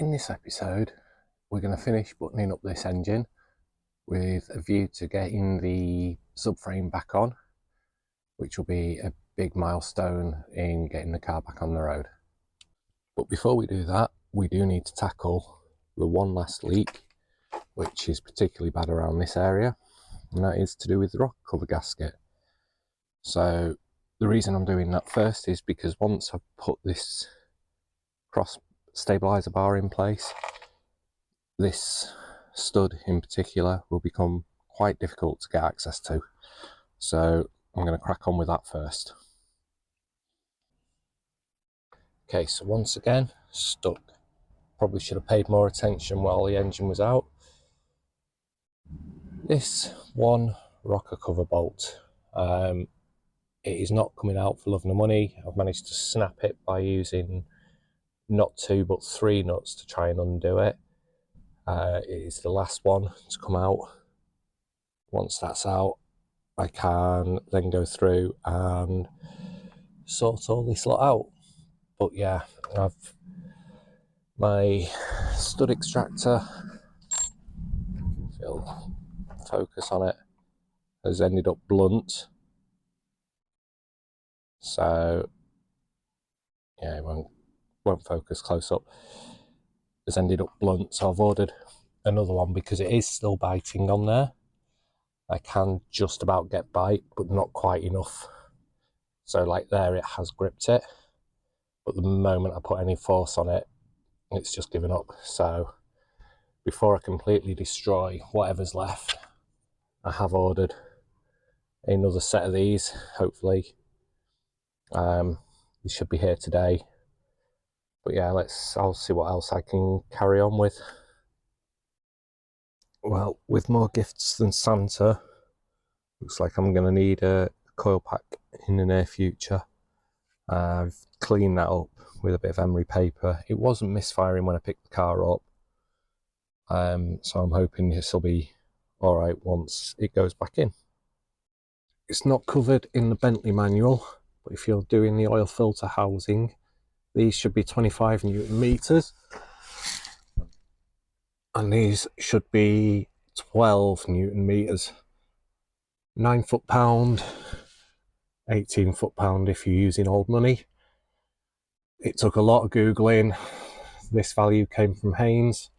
In this episode, we're going to finish buttoning up this engine with a view to getting the subframe back on, which will be a big milestone in getting the car back on the road. But before we do that, we do need to tackle the one last leak, which is particularly bad around this area, and that is to do with the rocker cover gasket. So the reason I'm doing that first is because once I've put this cross stabilizer bar in place, this stud in particular will become quite difficult to get access to. So I'm going to crack on with that first. Okay, so once again, stuck. Probably should have paid more attention while the engine was out. This one rocker cover bolt, it is not coming out for love nor money. I've managed to snap it by using not 2 but 3 nuts to try and undo it. It is the last one to come out. Once that's out, I can then go through and sort all this lot out. But yeah, I've my stud extractor, if it'll focus on it, has ended up blunt. So yeah, it won't focus close up. Has ended up blunt, so I've ordered another one because it is still biting on there. I can just about get bite, but not quite enough. So like there, it has gripped it, but the moment I put any force on it, it's just given up. So before I completely destroy whatever's left, I have ordered another set of these, hopefully. They should be here today. But yeah, I'll see what else I can carry on with. Well, with more gifts than Santa, looks like I'm going to need a coil pack in the near future. I've cleaned that up with a bit of emery paper. It wasn't misfiring when I picked the car up, so I'm hoping this will be alright once it goes back in. It's not covered in the Bentley manual, but if you're doing the oil filter housing, these should be 25 Newton meters, and these should be 12 Newton meters. 9 foot-pound, 18 foot-pound if you're using old money. It took a lot of Googling. This value came from Haynes.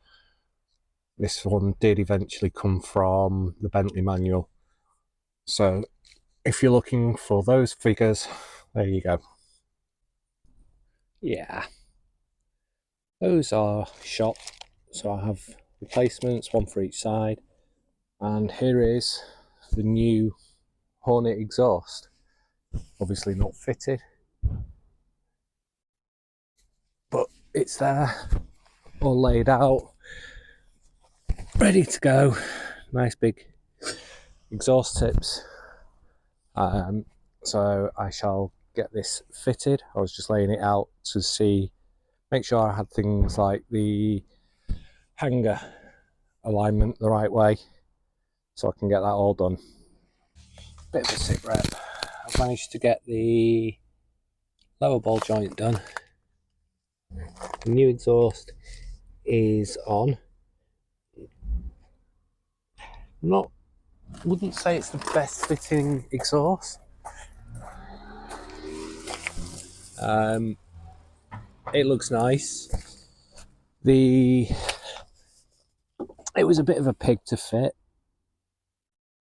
This one did eventually come from the Bentley manual. So if you're looking for those figures, there you go. Yeah, those are shot. So I have replacements, one for each side. And here is the new Hornet exhaust. Obviously not fitted, but it's there, all laid out, ready to go. Nice big exhaust tips. So I shall get this fitted. I was just laying it out to see, make sure I had things like the hanger alignment the right way, so I can get that all done. Bit of a sit rep. I've managed to get the lower ball joint done. The new exhaust is on. Wouldn't say it's the best fitting exhaust. It looks nice. It was a bit of a pig to fit,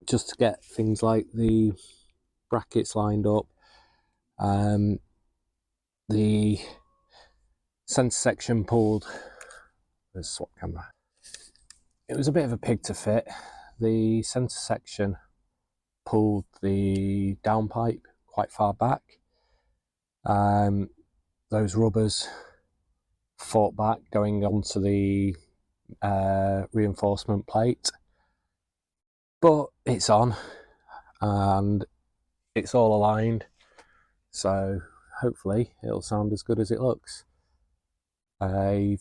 just to get things like the brackets lined up. The centre section pulled. Let's swap camera. It was a bit of a pig to fit. The centre section pulled the downpipe quite far back. Those rubbers fought back going onto the reinforcement plate, but it's on and it's all aligned, so hopefully it'll sound as good as it looks. I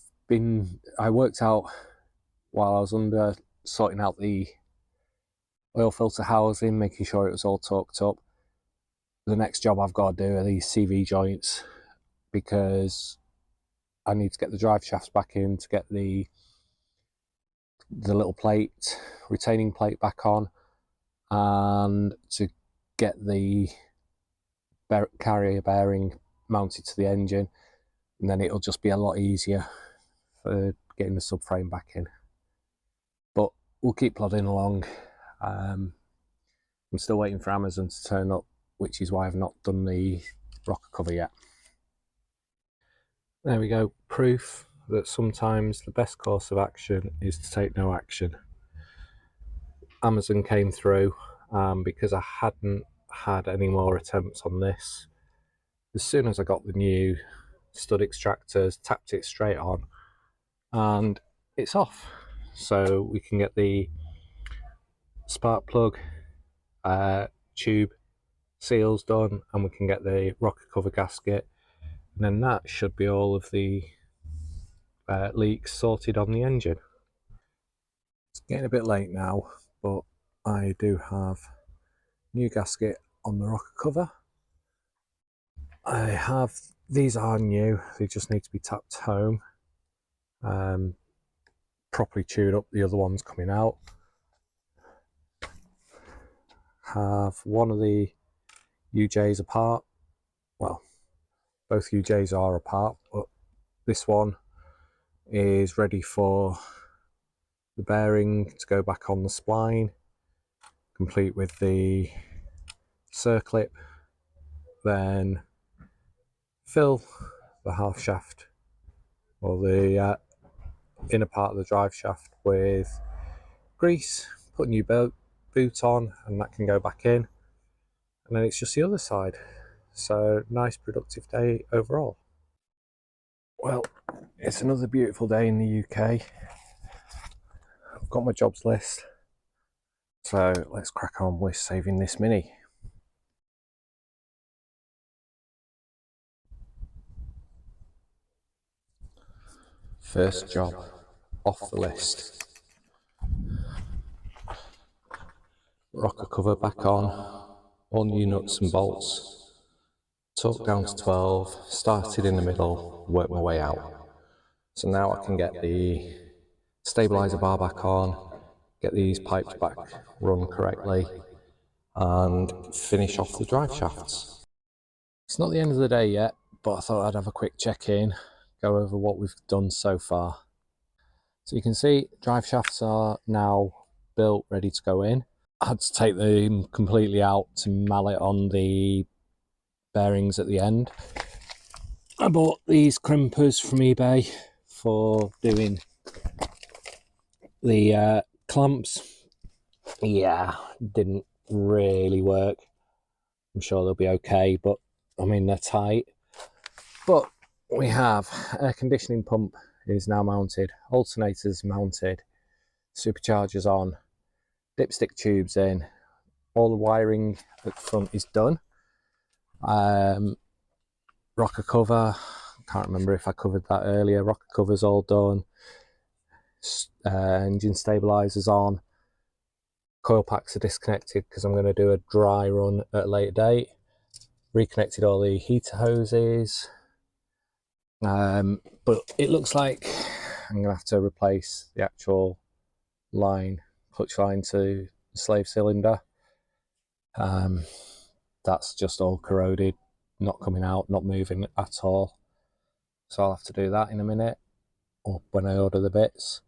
worked out while I was under sorting out the oil filter housing, making sure it was all torqued up. The next job I've got to do are these CV joints, because I need to get the drive shafts back in to get the little plate, retaining plate back on, and to get the carrier bearing mounted to the engine, and then it'll just be a lot easier for getting the subframe back in. But we'll keep plodding along. I'm still waiting for Amazon to turn up, which is why I've not done the rocker cover yet. There we go, proof that sometimes the best course of action is to take no action. Amazon came through because I hadn't had any more attempts on this. As soon as I got the new stud extractors, tapped it straight on and it's off. So we can get the spark plug tube seals done, and we can get the rocker cover gasket, and then that should be all of the leaks sorted on the engine. It's getting a bit late now, but I do have new gasket on the rocker cover. These are new, they just need to be tapped home, properly tuned up. The other one's coming out. Have one of the UJs apart. Well, both UJs are apart, but this one is ready for the bearing to go back on the spline, complete with the circlip, then fill the half shaft or the inner part of the drive shaft with grease, put a new boot on, and that can go back in, and then it's just the other side. So nice productive day overall. Well, it's another beautiful day in the UK. I've got my jobs list, so let's crack on with saving this Mini. First job off the list. Rocker cover back on, all new nuts and bolts, torque down to 12, started in the middle, worked my way out. So now I can get the stabiliser bar back on, get these pipes back run correctly, and finish off the drive shafts. It's not the end of the day yet, but I thought I'd have a quick check-in, go over what we've done so far. So you can see drive shafts are now built, ready to go in. I had to take them completely out to mallet on the bearings at the end. I bought these crimpers from eBay for doing the clamps. Yeah, didn't really work. I'm sure they'll be okay, but I mean, they're tight. But we have air conditioning pump is now mounted, alternators mounted, superchargers on, dipstick tubes in, all the wiring at the front is done. Rocker cover, can't remember if I covered that earlier. Rocker cover's all done. Engine stabilizers on. Coil packs are disconnected because I'm going to do a dry run at a later date. Reconnected all the heater hoses. But it looks like I'm going to have to replace the actual line, clutch line to the slave cylinder. That's just all corroded, not coming out, not moving at all. So I'll have to do that in a minute, or when I order the bits.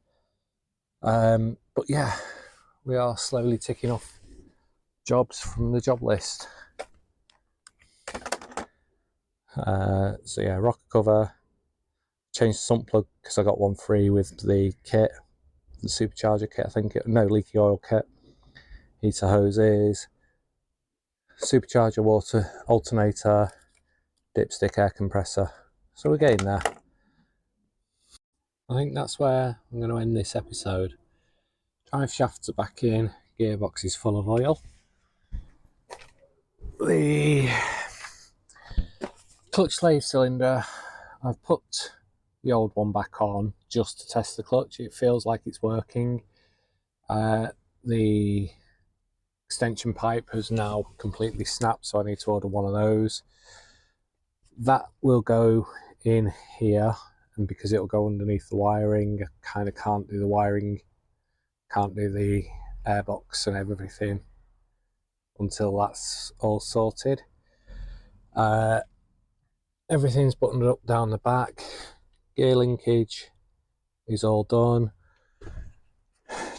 But yeah, we are slowly ticking off jobs from the job list. So yeah, rocker cover, changed the sump plug because I got one free with the kit, the supercharger kit, I think. No, leaky oil kit, heater hoses, supercharger water alternator, dipstick air compressor. So we're getting there. I think that's where I'm going to end this episode. Drive shafts are back in, gearbox is full of oil. The clutch slave cylinder, I've put the old one back on just to test the clutch. It feels like it's working. The extension pipe has now completely snapped, so I need to order one of those. That will go in here and because it'll go underneath the wiring, I kind of can't do the wiring, can't do the airbox and everything until that's all sorted. Everything's buttoned up down the back, gear linkage is all done.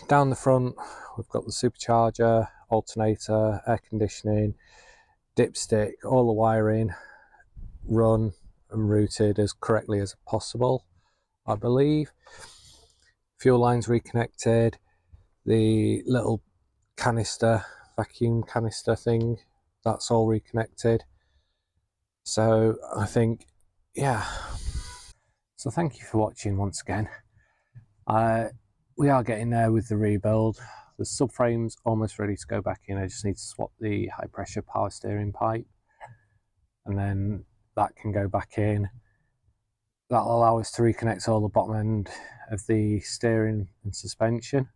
Down the front we've got the supercharger, alternator, air conditioning, dipstick, all the wiring run and routed as correctly as possible, I believe. Fuel lines reconnected, the little canister, vacuum canister thing, that's all reconnected. So I think, yeah. So thank you for watching once again. We are getting there with the rebuild. The subframe's almost ready to go back in. I just need to swap the high pressure power steering pipe, and then that can go back in. That'll allow us to reconnect all the bottom end of the steering and suspension.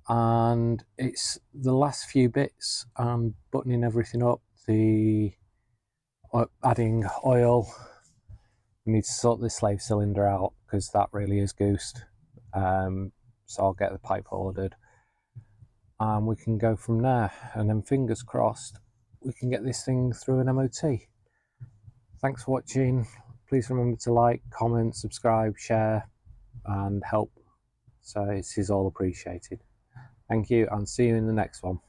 And it's the last few bits and buttoning everything up, the adding oil. We need to sort the slave cylinder out because that really is goosed. So I'll get the pipe ordered and we can go from there, and then fingers crossed we can get this thing through an MOT. Thanks for watching. Please remember to like, comment, subscribe, share and help. So this is all appreciated. Thank you and see you in the next one.